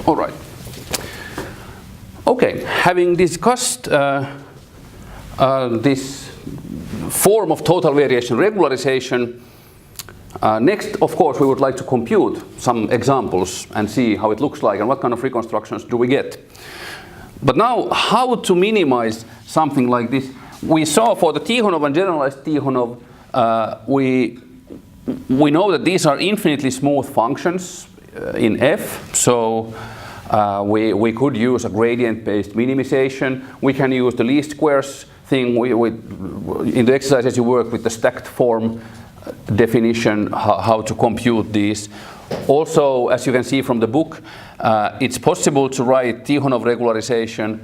All right. Okay, having discussed this form of total variation regularization, next, of course, we would like to compute some examples and see how it looks like and what kind of reconstructions do we get. But now, how to minimize something like this? We saw for the Tikhonov and generalized Tikhonov, we know that these are infinitely smooth functions in f, so we could use a gradient-based minimization. We can use the least squares thing. In the exercises you work with the stacked form definition, how to compute these. Also, as you can see from the book, it's possible to write Tikhonov regularization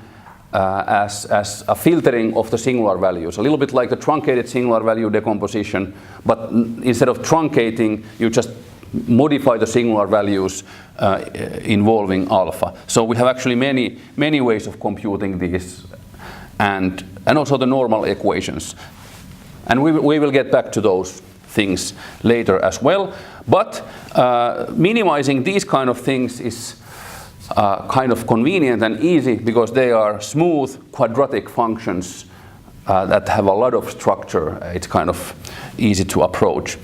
as a filtering of the singular values, a little bit like the truncated singular value decomposition, but instead of truncating, you just modify the singular values involving alpha. So we have actually many ways of computing these, and also the normal equations. And we will get back to those things later as well. But minimizing these kind of things is kind of convenient and easy because they are smooth quadratic functions that have a lot of structure. It's kind of easy to approach.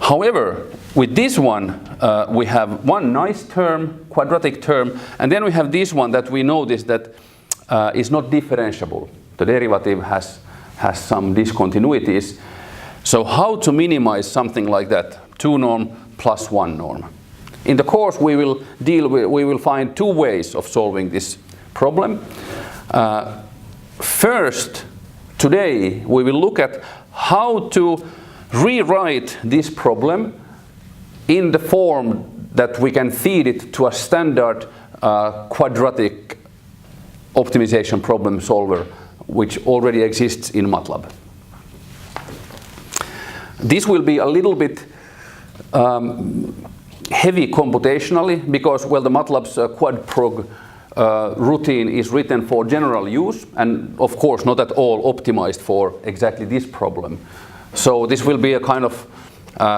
However, with this one, we have one nice term, quadratic term, and then we have this one that we notice that is not differentiable. The derivative has some discontinuities. So how to minimize something like that? 2 norm plus 1 norm. In the course, we will find 2 ways of solving this problem. First, today, we will look at how to rewrite this problem in the form that we can feed it to a standard quadratic optimization problem solver, which already exists in MATLAB. This will be a little bit heavy computationally because, well, the MATLAB's quadprog routine is written for general use and, of course, not at all optimized for exactly this problem. So this will be a kind of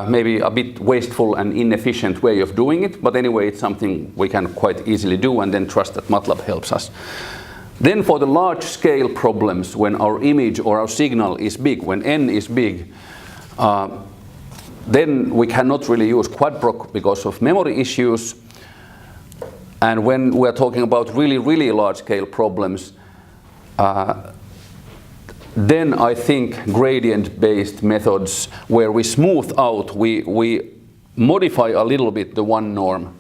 maybe a bit wasteful and inefficient way of doing it, but anyway, it's something we can quite easily do and then trust that MATLAB helps us. Then for the large-scale problems, when our image or our signal is big, when n is big, then we cannot really use quadprog because of memory issues. And when we're talking about really, really large-scale problems, then I think gradient-based methods where we smooth out, we modify a little bit the 1 norm.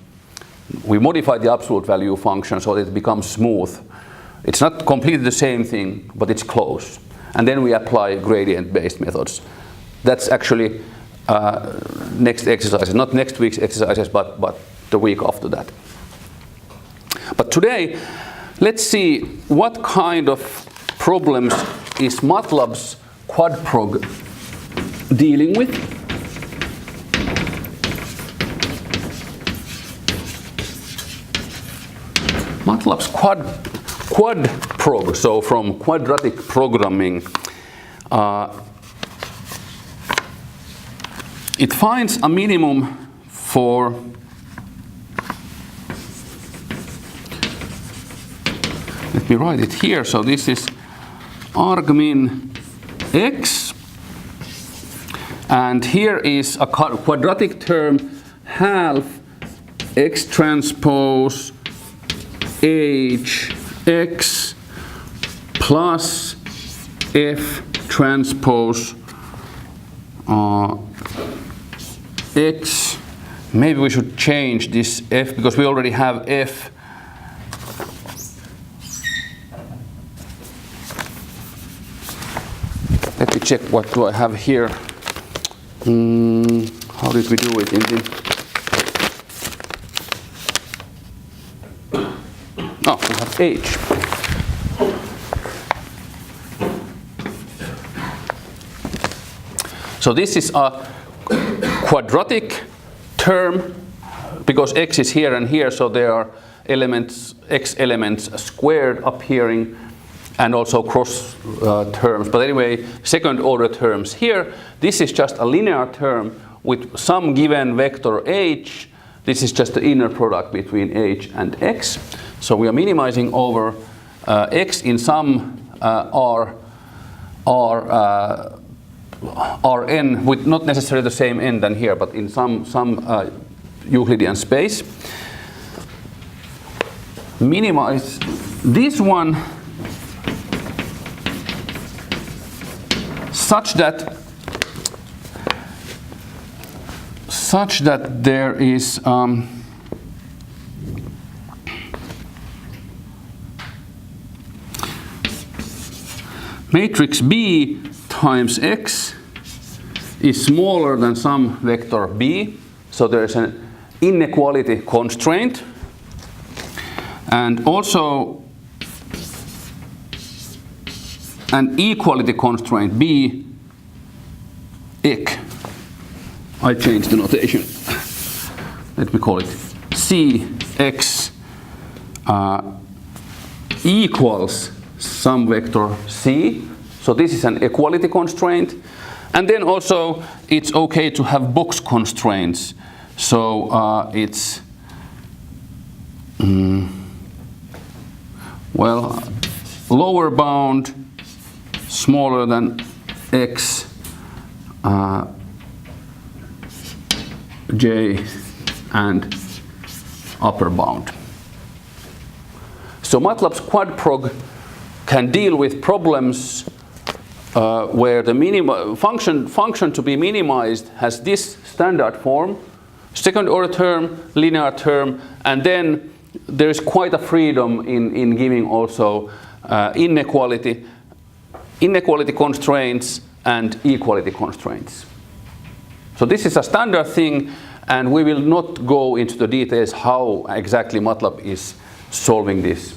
We modify the absolute value function so that it becomes smooth. It's not completely the same thing, but it's close. And then we apply gradient-based methods. That's actually next exercise, not next week's exercises, but the week after that. But today, let's see what kind of problems is MATLAB's quadprog dealing with. MATLAB's quadprog, so from quadratic programming, it finds a minimum for let me write it here. So this is argmin x, and here is a quadratic term half x transpose h x plus f transpose x. Maybe we should change this f because we already have f. Let me check what do I have here. How did we do it in the... Oh, we have h. So this is a quadratic term because x is here and here, so there are elements, x elements squared appearing and also cross terms. But anyway, second order terms here. This is just a linear term with some given vector h This is just the inner product between h and x. So we are minimizing over x in some Rn with not necessarily the same n than here, but in some Euclidean space. Minimize this one such that there is matrix B times x is smaller than some vector b, so there is an inequality constraint, and also an equality constraint b ic. I changed the notation. Let me call it cx equals some vector c. So this is an equality constraint. And then also it's okay to have box constraints. So it's well, lower bound smaller than x j and upper bound. So MATLAB's quadprog can deal with problems where the function to be minimized has this standard form, second order term, linear term, and then there is quite a freedom in giving also inequality constraints and equality constraints. So this is a standard thing, and we will not go into the details how exactly MATLAB is solving this.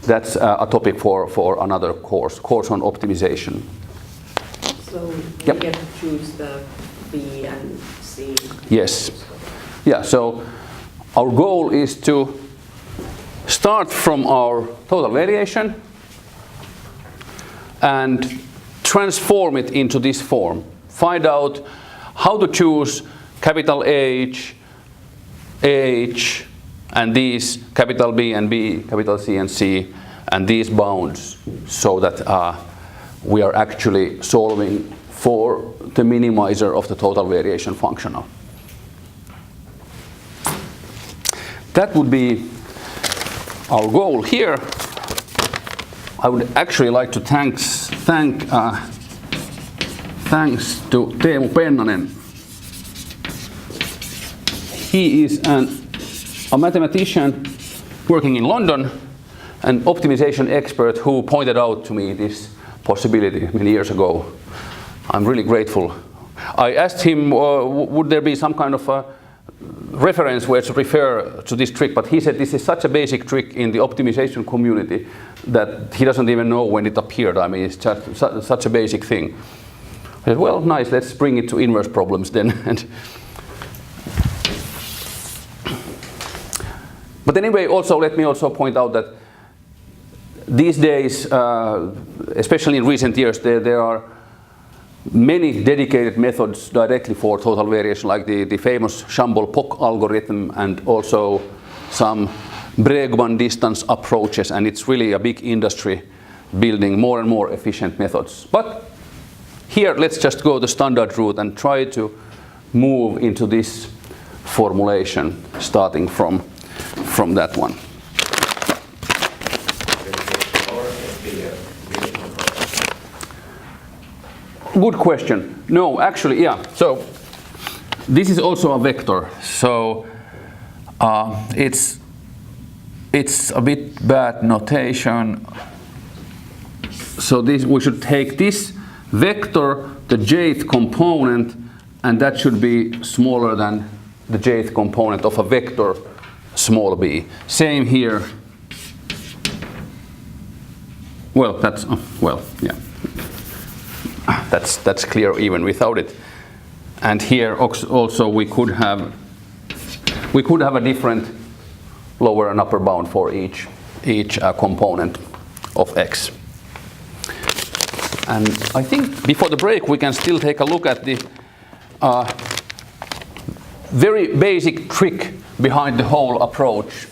That's a topic for another course on optimization. So we Yep. get to choose the B and C. Yes. Yeah, so our goal is to start from our total variation and transform it into this form. Find out how to choose capital H, and these capital B and B, capital C and C, and these bounds, so that we are actually solving for the minimizer of the total variation functional. That would be our goal here. I would actually like to thanks to Teemu Pennanen. He is a mathematician working in London, an optimization expert who pointed out to me this possibility many years ago. I'm really grateful. I asked him, would there be some kind of a reference where to refer to this trick, but he said this is such a basic trick in the optimization community that he doesn't even know when it appeared. I mean, it's just such a basic thing. I said, well, nice, let's bring it to inverse problems then. But anyway, also let me also point out that these days, especially in recent years, there are many dedicated methods directly for total variation, like the famous Chambol-Pock algorithm, and also some Bregman distance approaches, and it's really a big industry building more and more efficient methods. But here, let's just go the standard route and try to move into this formulation, starting from that one. Good question. No, actually, yeah. So this is also a vector. So it's a bit bad notation. So this, we should take this vector, the jth component, and that should be smaller than the jth component of a vector small b. Same here. Well, that's well, yeah. That's clear even without it. And here also we could have a different lower and upper bound for each component of x. And I think before the break we can still take a look at the very basic trick behind the whole approach.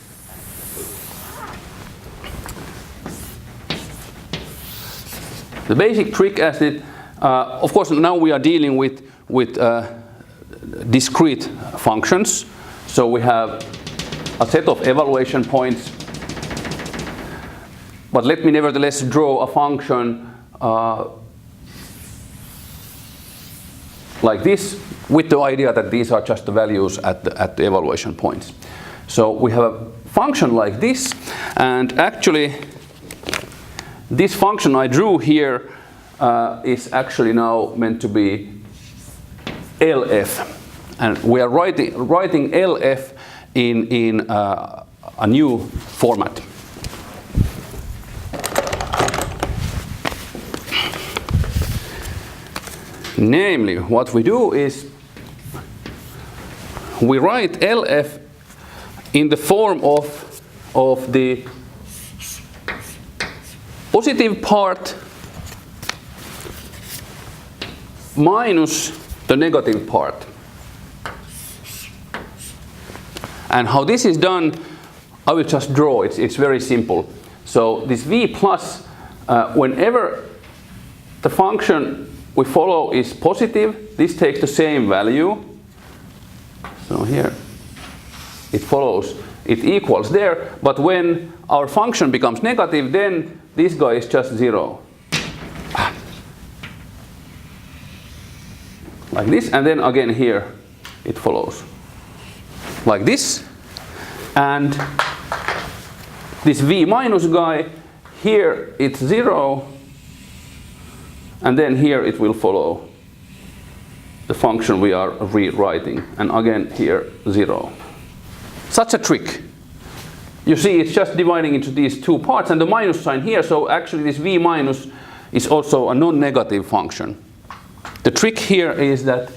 The basic trick as it, of course now we are dealing with discrete functions. So we have a set of evaluation points. But let me nevertheless draw a function like this, with the idea that these are just the values at the evaluation points. So we have a function like this, and actually this function I drew here is actually now meant to be LF, and we are writing LF in a new format. Namely, what we do is we write LF in the form of the positive part minus the negative part. And how this is done, I will just draw. It's very simple. So this v plus, whenever the function we follow is positive, this takes the same value. So here it follows, it equals there, but when our function becomes negative, then this guy is just 0. Like this, and then again here it follows like this. And this v minus guy, here it's 0, and then here it will follow the function we are rewriting, and again here 0. Such a trick. You see, it's just dividing into these two parts and the minus sign here, so actually this v minus is also a non-negative function. The trick here is that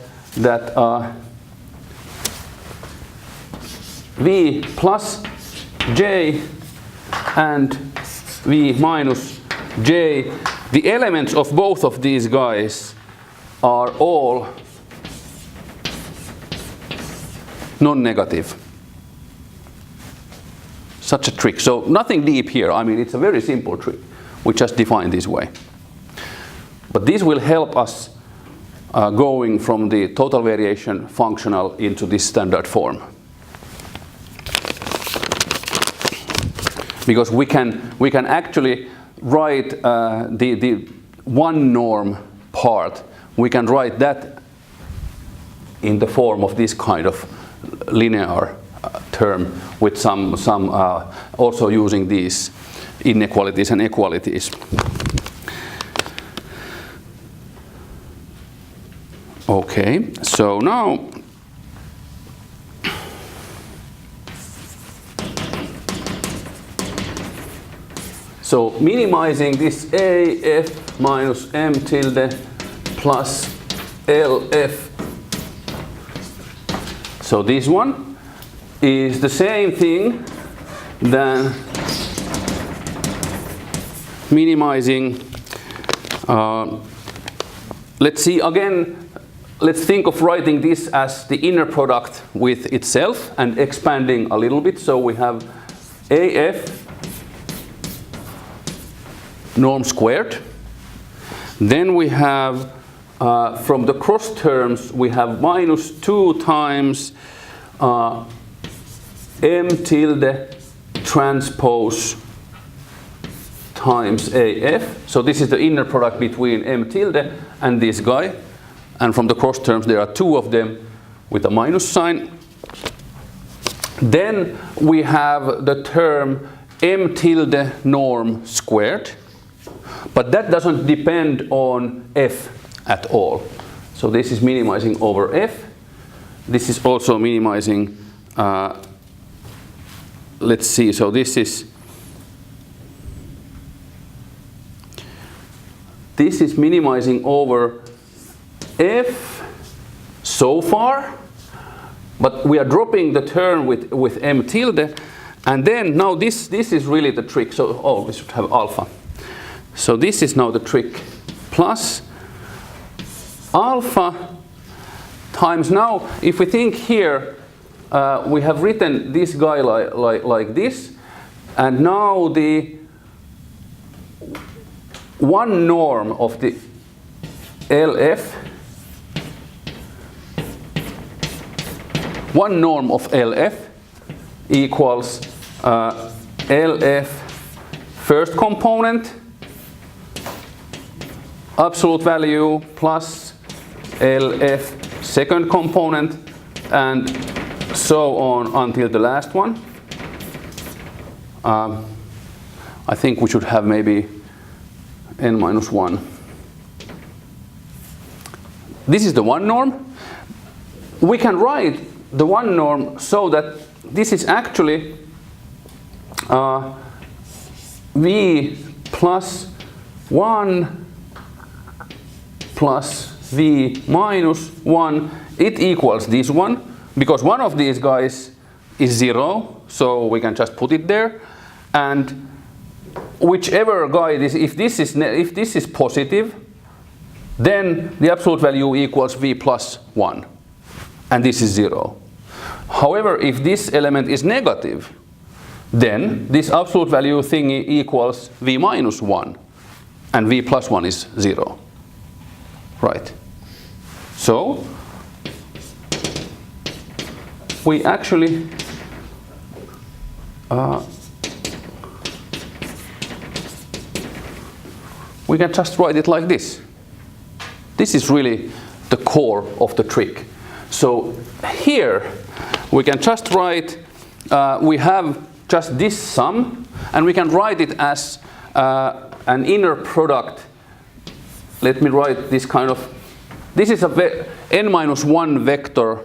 v plus j and v minus j, the elements of both of these guys are all non-negative. Such a trick. So nothing deep here. I mean, it's a very simple trick. We just define this way. But this will help us going from the total variation functional into this standard form. Because we can actually write the one norm part, we can write that in the form of this kind of linear term with some also using these inequalities and equalities. Okay, so now minimizing this AF minus M tilde plus LF. So this one is the same thing than minimizing, let's see again, let's think of writing this as the inner product with itself and expanding a little bit. So we have AF norm squared. Then we have, from the cross terms, we have minus 2 times M tilde transpose times AF. So this is the inner product between M tilde and this guy. And from the cross terms, there are 2 of them with a minus sign. Then we have the term M tilde norm squared. But that doesn't depend on F at all. So this is minimizing over F. This is also minimizing, let's see, so this is minimizing over F so far, but we are dropping the term with M tilde, and then now this is really the trick. So, oh, we should have alpha. So this is now the trick, plus alpha times now, if we think here, we have written this guy like this, and now the one norm of the LF, one norm of LF equals LF first component, absolute value, plus LF second component, and so on until the last one. I think we should have maybe n minus 1. This is the one norm. We can write the one norm so that this is actually v plus 1 plus v minus 1. It equals this one, because one of these guys is 0, so we can just put it there. And whichever guy this, if this is positive, then the absolute value equals v plus 1, and this is 0. However, if this element is negative, then this absolute value thingy equals v minus 1, and v plus 1 is 0. Right. So we actually we can just write it like this. This is really the core of the trick. So here we can just write, we have just this sum, and we can write it as an inner product. Let me write this kind of, this is a n minus 1 vector,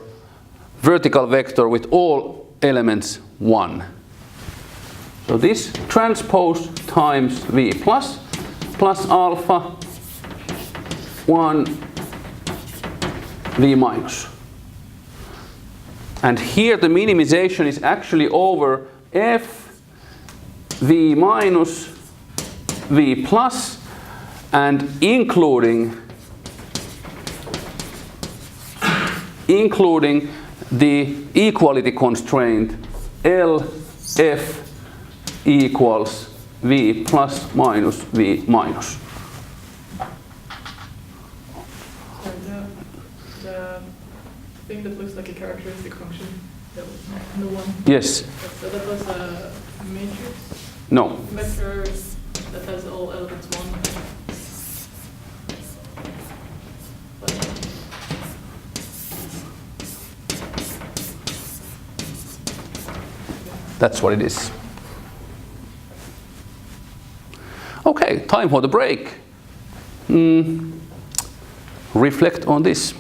vertical vector with all elements 1. So this transpose times v plus alpha 1 v minus. And here the minimization is actually over f v minus v plus, and including the equality constraint LF equals v plus minus v minus. The thing that looks like a characteristic function, that was the one. Yes. So that was a matrix? No. Vector that has all elements 1. That's what it is. Okay, time for the break. Reflect on this.